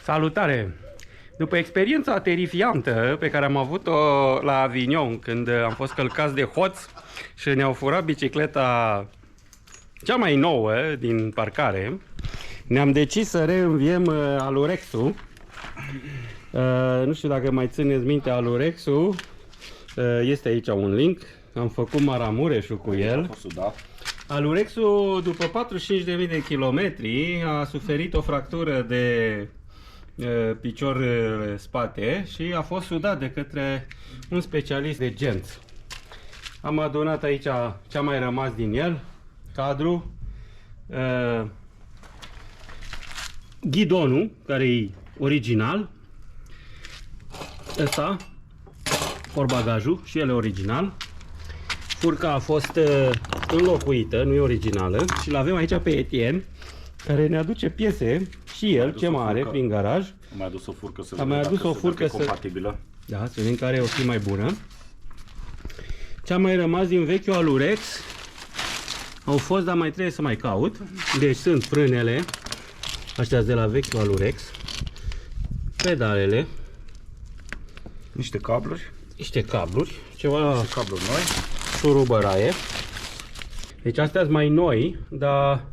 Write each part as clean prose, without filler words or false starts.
Salutare! După experiența terifiantă pe care am avut-o la Avignon, când am fost călcați de hoți și ne-au furat bicicleta cea mai nouă din parcare, ne-am decis să reînviem Alurexul. Nu știu dacă mai țineți minte Alurexul. Este aici un link. Am făcut Maramureșul cu el. Alurexul, după 45.000 de kilometri, a suferit o fractură de picior spate și a fost sudat de către un specialist de genți. Am adunat aici ce a mai rămas din el, cadru, ghidonul, care e original, ăsta, portbagajul, și el e original. Furca a fost înlocuită, nu e originală, și l-avem aici pe Etienne, care ne aduce piese, și el, ce mare, prin garaj. Am mai adus o furcă să am mai adus o furcă compatibilă. Da, să vedem care o fi mai bună. Ce a mai rămas din vechiul Alurex au fost, dar mai trebuie să mai caut. Deci sunt frânele, astea de la vechiul Alurex, pedalele, Niște cabluri, ceva cabluri noi. șurubăraie. Deci astea sunt mai noi, dar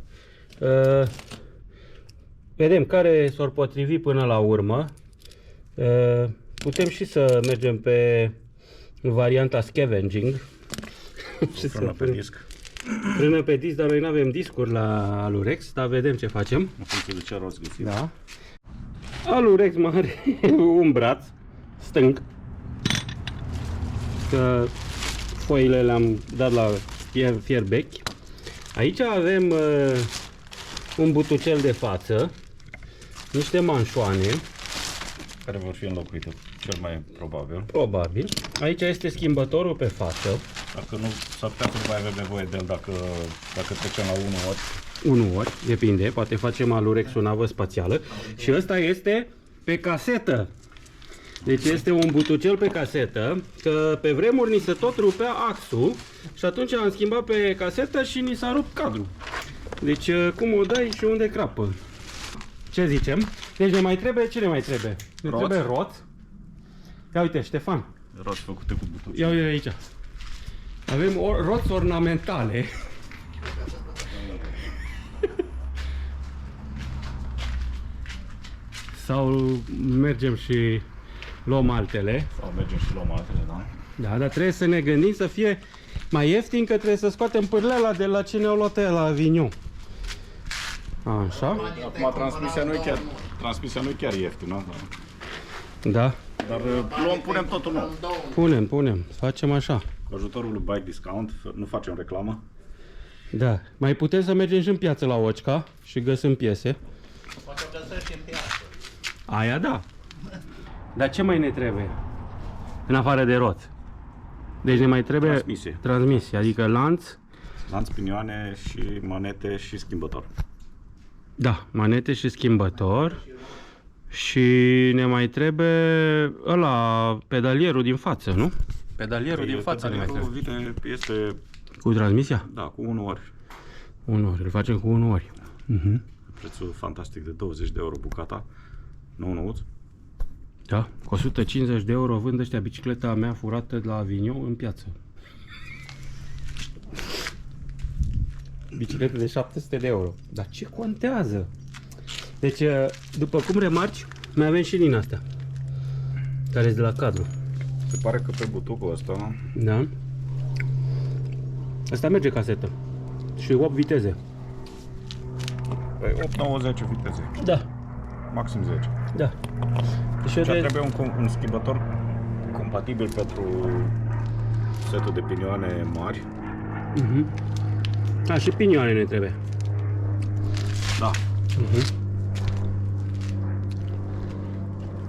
vedem care s-or potrivi până la urmă. Putem și să mergem pe varianta scavenging. Frână pe disc. Frână pe disc, dar noi nu avem discuri la Alurex, dar vedem ce facem. În funcție de ce rost găsim. Da. Alurex mai are un braț stâng. Că foile le-am dat la fier vechi. Aici avem un butucel de față, niște manșoane, Care vor fi înlocuite, cel mai probabil. probabil. Aici este schimbătorul pe față, Dacă nu, s-ar putea să nu mai avem nevoie de el dacă trecem la 1 ori. 1 ori, depinde, poate facem Alurex o navă spațială. Și ăsta este pe casetă. Deci este un butucel pe casetă, că pe vremuri ni se tot rupea axul și atunci am schimbat pe casetă și ni s-a rupt cadrul. Deci cum o dai și unde crapă. Ce zicem? Deci ne mai trebuie, ce ne mai trebuie? Ne Roți. trebuie roți. Ia uite, Ștefan, Roți făcute cu butuci. ia uite aici. Avem roți ornamentale. Sau mergem și luăm altele. Sau mergem și luăm altele, da? Da, dar trebuie să ne gândim să fie mai ieftin, că trebuie să scoatem pârleala de la ce ne-au luat la Avignon. Așa. Acum transmisia nu e chiar ieftină, da? Da. Dar punem totul nou. Punem. Facem așa. Cu ajutorul lui Bike Discount, nu facem reclamă. Da. Mai putem să mergem și în piață la Occa și găsim piese. Poate o găsești în piață. Aia da. Dar ce mai ne trebuie? În afară de roți. Deci ne mai trebuie transmisie, adică lanț. Lanț, pinioane și manete și schimbător. Da, manete și schimbător. Și ne mai trebuie ăla, pedalierul din față, nu? Pedalierul din față ne mai trebuie. Este, Cu transmisia? da, cu 1 ori. 1 ori, îl facem cu 1 ori. Prețul fantastic de 20 de euro bucata. Nou. Da, cu 150 de euro vând ăștia bicicleta mea furată de la Avignon în piață. Bicicletă de 700 de euro. Dar ce contează? Deci, după cum remarci, mai avem și din astea, care sunt de la cadru. Se pare că pe butucul ăsta Da? Asta merge casetă. Și 8 viteze. 8-9-10 viteze. Da, Maxim 10. da. Deci Și trebuie un schimbător compatibil pentru setul de pinioane mari. A, și pinioane ne trebuie. Da.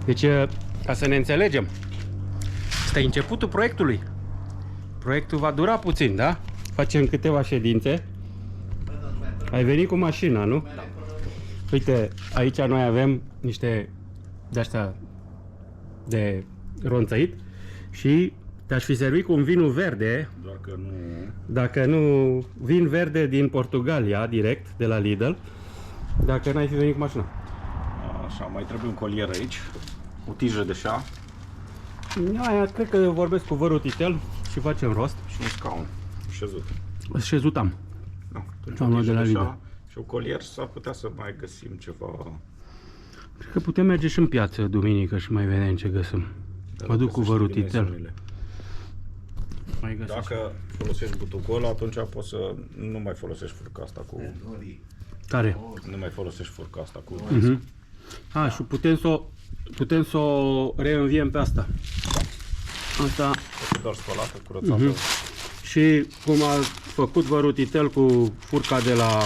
Deci, ca să ne înțelegem, ăsta e începutul proiectului. Proiectul va dura puțin, da? Facem câteva ședințe. Ai venit cu mașina, nu? Da. Uite, aici noi avem niște de-astea de ronțăit și te-aș fi servit cu un vinul verde. Doar că nu... Dacă nu, vin verde din Portugalia, direct, de la Lidl, dacă n-ai fi venit cu mașina. Așa, mai trebuie un colier aici, o tijă de șa Aia, cred că vorbesc cu vărul titel și facem rost. și un scaun șezut. Șezut am. Da, atunci Am o luat tijă de la de Lidl. șa și un colier și s-ar putea să mai găsim ceva. Cred că putem merge și în piață duminică și mai vedem ce găsim. Mă duc cu vărul titel. Mai găsim. Dacă folosești butucul ăla, atunci poți să nu mai folosești furca asta cu... Tare. Nu mai folosești furca asta cu... A, și putem să o reînviem pe asta. Asta. Este doar spălată, curățată. Și cum a făcut vărul titel cu furca de la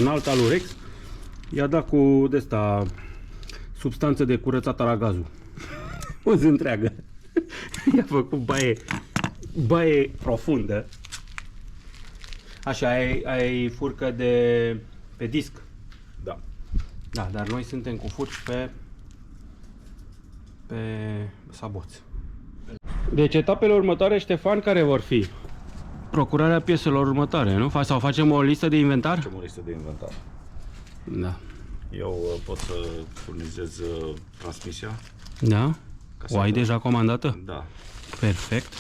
un alt alurex, i-a dat cu de-asta substanță de curățat aragazul. O zi întreagă. I-a făcut baie profundă. Așa, ai furcă pe disc. Da. Da, dar noi suntem cu furci pe saboți. Deci etapele următoare, Ștefan, care vor fi? Procurarea pieselor următoare, nu? Sau facem o listă de inventar? Facem o listă de inventar. Da. Eu pot să furnizez transmisia. Da? Ca să O ai pot- deja comandată? Da. Perfect.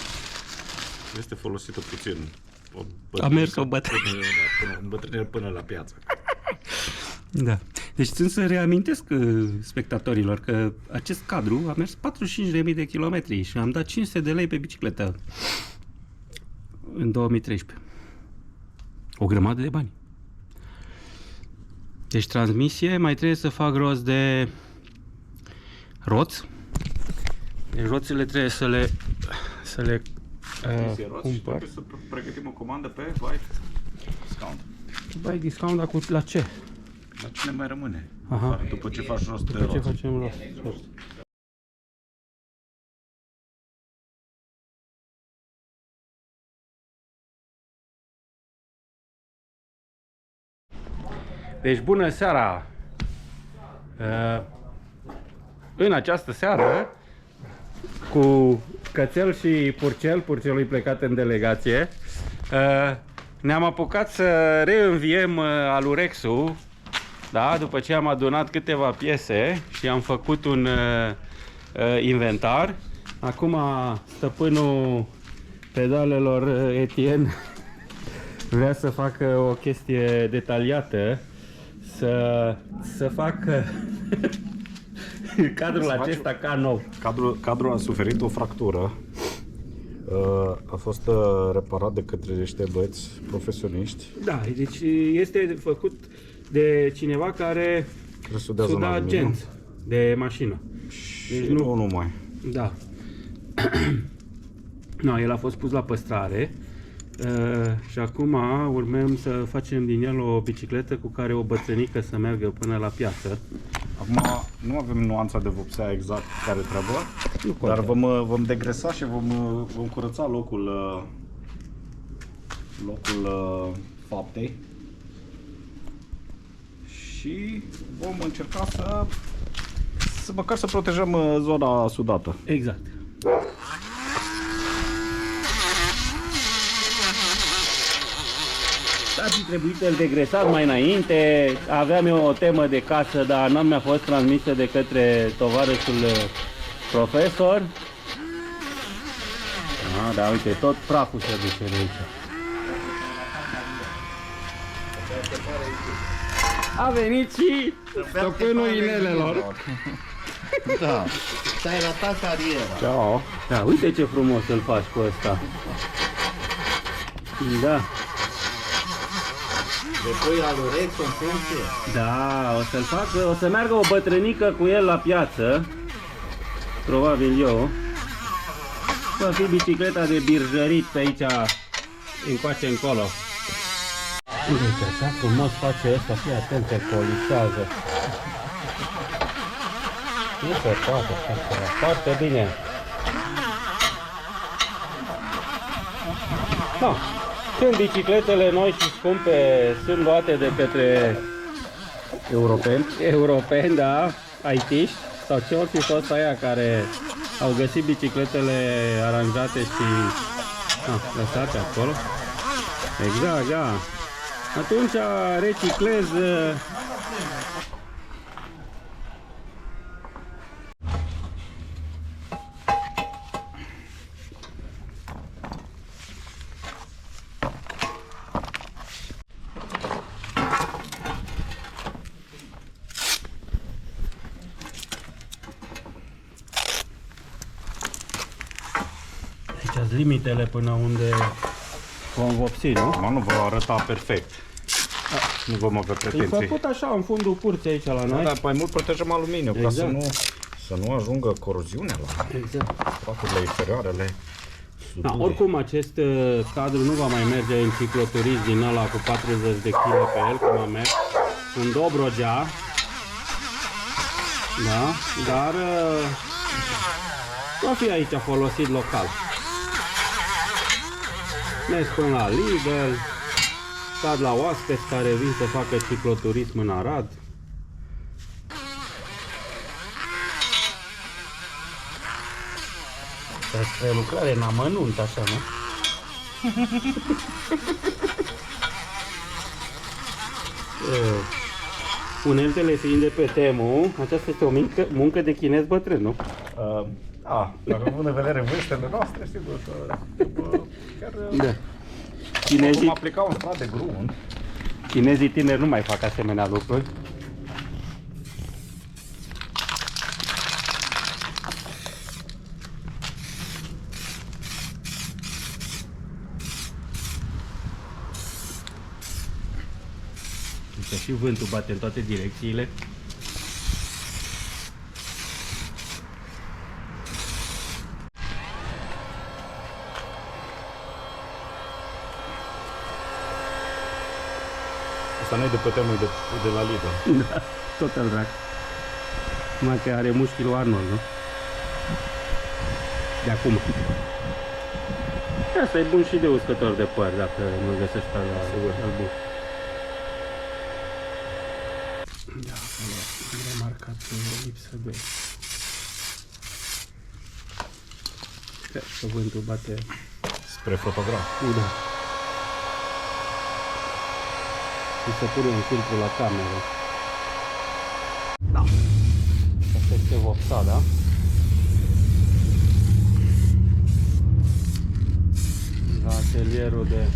Este folosită puțin. A mers o bătrână. Bătrână până la piață. Da. Deci țin să reamintesc spectatorilor că acest cadru a mers 45.000 de kilometri și am dat 500 de lei pe bicicletă în 2013. O grămadă de bani. Deci transmisie, mai trebuie să fac rost de roți. Deci roțile trebuie să le cumpăr. Trebuie să pregătim o comandă pe Bike Discount. Bai discount la ce? La cine mai rămâne? Aha. După ce faci rost de După ce roți. facem rost. Deci bună seara! În această seară, cu Cățel și Purcel, Purcelul plecat în delegație, ne-am apucat să reînviem alurexul, da? După ce am adunat câteva piese și am făcut un inventar. Acum stăpânul pedalelor Etienne vrea să facă o chestie detaliată, să facă cadrul acesta ca nou. Cadrul a suferit o fractură. A fost reparat de către niște băieți profesioniști. Da, deci este făcut de cineva care Răsudează în suda aluminiu. agenți de mașină. Și Deci nu numai. Da. No, el a fost pus la păstrare și acum urmăm să facem din el o bicicletă cu care o bătrânică să meargă până la piață. Acum nu avem nuanța de vopsea exact care trebuie, Nu dar contează. vom degresa și vom curăța locul faptei și vom încerca să măcar să protejăm zona sudată. Exact. Ar fi trebuit să-l degresat mai înainte. Aveam eu o temă de casă, dar nu mi-a fost transmisă de către tovarășul profesor. Da, uite, tot praful se duce de aici. A venit și stăpânul inelelor. Da. Ți-ai ratat cariera. Ciao. Da, uite ce frumos îl faci cu ăsta. Da. De pui alurex în funcție. Da, o să meargă o bătrânică cu el la piață. Probabil eu. Va fi bicicleta de birjărit pe aici, încoace încolo. Uite, așa frumos face ăsta, fii atent pe polișează. Nu se poate, foarte bine. Da. Când bicicletele noi și scumpe sunt luate de către europeni, da, IT-ști, sau ce ori fi fost aia care au găsit bicicletele aranjate și lăsate acolo. Exact, da. Atunci reciclez Aici sunt limitele până unde vom vopsi, nu? Acum nu va arăta perfect. Nu vom avea E pretenții. făcut așa, în fundul curții aici la noi. Dar mai mult protejăm aluminiu, ca Exact. să nu ajungă coroziunea la Exact. praturile interioarele. Da, oricum acest cadru nu va mai merge în cicloturism din ăla cu 40 de kg pe el, cum am mers, în Dobrogea, da, dar va fi aici folosit local. Mers până la Lidl, cad la oaspeți care vin să facă cicloturism în Arad. Despre lucrare în amănunt, așa, nu? Uneltele fiind de pe Temu, aceasta este o muncă de chinez bătrân, nu? Da, dar având în vedere vârstele noastre, sigur că chiar Da. vom aplica un strat de grunt. Chinezii tineri nu mai fac asemenea lucruri. Uite, și vântul bate în toate direcțiile. Asta nu e de pe temul de la Lidl. Da, tot al drac. Numai că are mușchiul lui Arnold, nu? De acum. Asta e bun și de uscător de păr, dacă nu găsești pe la albun. Da, acolo am remarcat lipsă de... Cred că vântul bate... Spre fotograf. Da. Și să pune un filtru la cameră. Da. Asta este vopsada. La atelierul de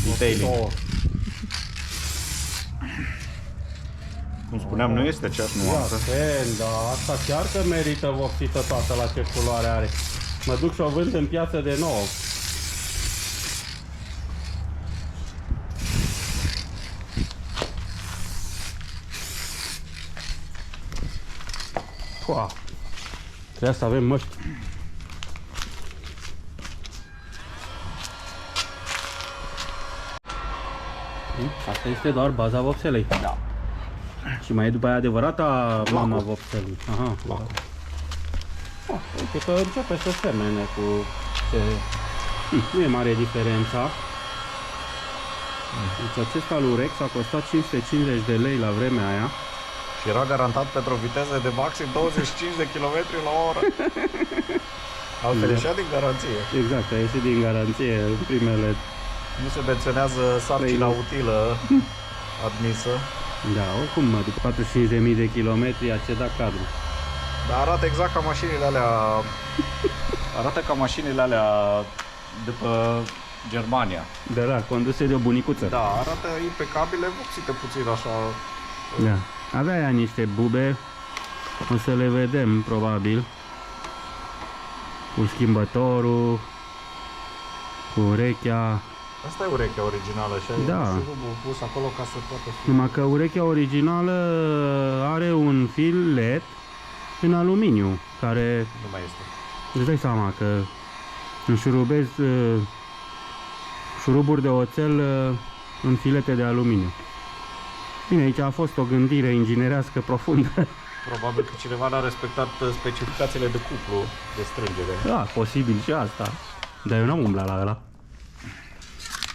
detailing. Cum spuneam, nu este aceeași nuanță. Da, asta chiar că merită vopsită toată la ce culoare are. Mă duc și o vând în piață de nouă. Pua. Trebuie să avem măști. Asta este doar baza vopselei. Da. Și mai e după aia adevărata mama vopselii. Aha, lacul. Uite că începe să semene cu ce... Nu e mare diferența. Deci acest Alurex a costat 550 de lei la vremea aia. Și era garantat pentru viteze de maxim 25 de km la oră. Altfel ieșea din garanție. Exact, a ieșit din garanție în primele... Nu se menționează sarcina utilă admisă. Da, oricum, după 45.000 de kilometri a cedat cadrul. Dar arată exact ca mașinile alea. Arată ca mașinile alea de pe Germania. Da, conduse de o bunicuță. Da, arată impecabile, vopsite puțin așa. Da. Avea ea niște bube, o să le vedem probabil, cu schimbătorul, cu urechea. Asta e urechea originală și ai Da. șurubul pus acolo ca să poată fi. Numai că urechea originală are un fil LED în aluminiu, care Nu mai este. îți dai seama că înșurubezi șuruburi de oțel în filete de aluminiu. Bine, aici a fost o gândire inginerească profundă. Probabil că cineva n-a respectat specificațiile de cuplu de strângere. Da, posibil și asta. Dar eu n-am umblat la ăla.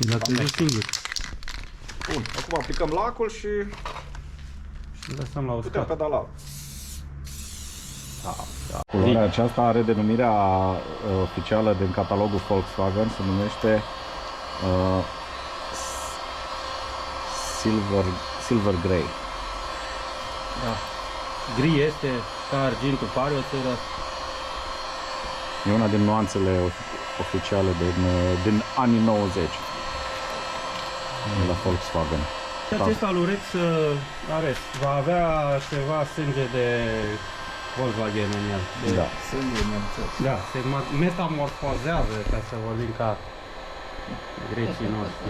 L-a trezit singur. Bun, acum aplicăm lacul și Lăsăm la putem uscat. pedala. Culoarea aceasta are denumirea oficială din catalogul Volkswagen, se numește Silver Grey. Da. Gri este ca argintul, pare o țără. E una din nuanțele oficiale din anii 90 la Volkswagen. Și acest Alurex va avea ceva sânge de Volkswagen în el. De- Da. Sângele nemțesc. Da, se metamorfozează, ca să vorbim ca grecii noștri.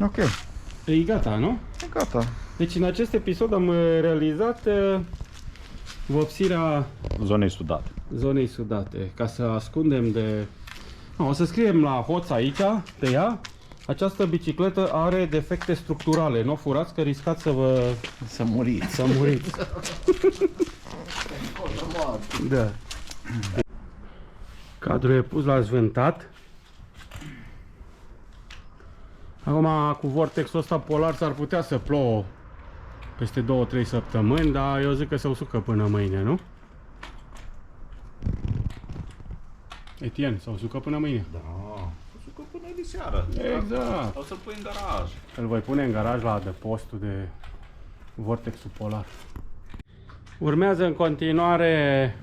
Ok, E gata, nu? gata. Deci în acest episod am realizat vopsirea Zonei sudate. zonei sudate, ca să ascundem de... No, o să scriem la hoț aici, pe ea, această bicicletă are defecte structurale, nu o furați că riscați Să muriți. să muriți. Da. Cadrul e pus la zvântat. Acum cu vortexul ăsta polar s-ar putea să plouă peste 2-3 săptămâni, dar eu zic că se usucă până mâine, nu? Etienne, se usucă până mâine. Da, o până de seară. Exact. O să pui în garaj. Îl voi pune în garaj la adăpostul de vortexul polar. Urmează în continuare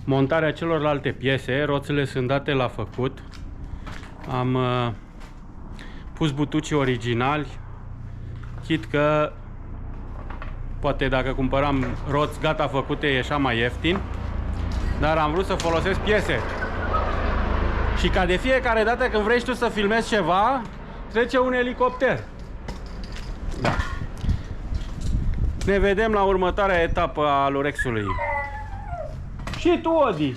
montarea celorlalte piese. Roțile sunt date la făcut. Am pus butucii originali. Chit că poate dacă cumpăram roți gata făcute ieșea mai ieftin. Dar am vrut să folosesc piese. Și ca de fiecare dată când vrei tu să filmezi ceva, trece un elicopter. Da. Ne vedem la următoarea etapă a Lurexului. Și tu, Odi!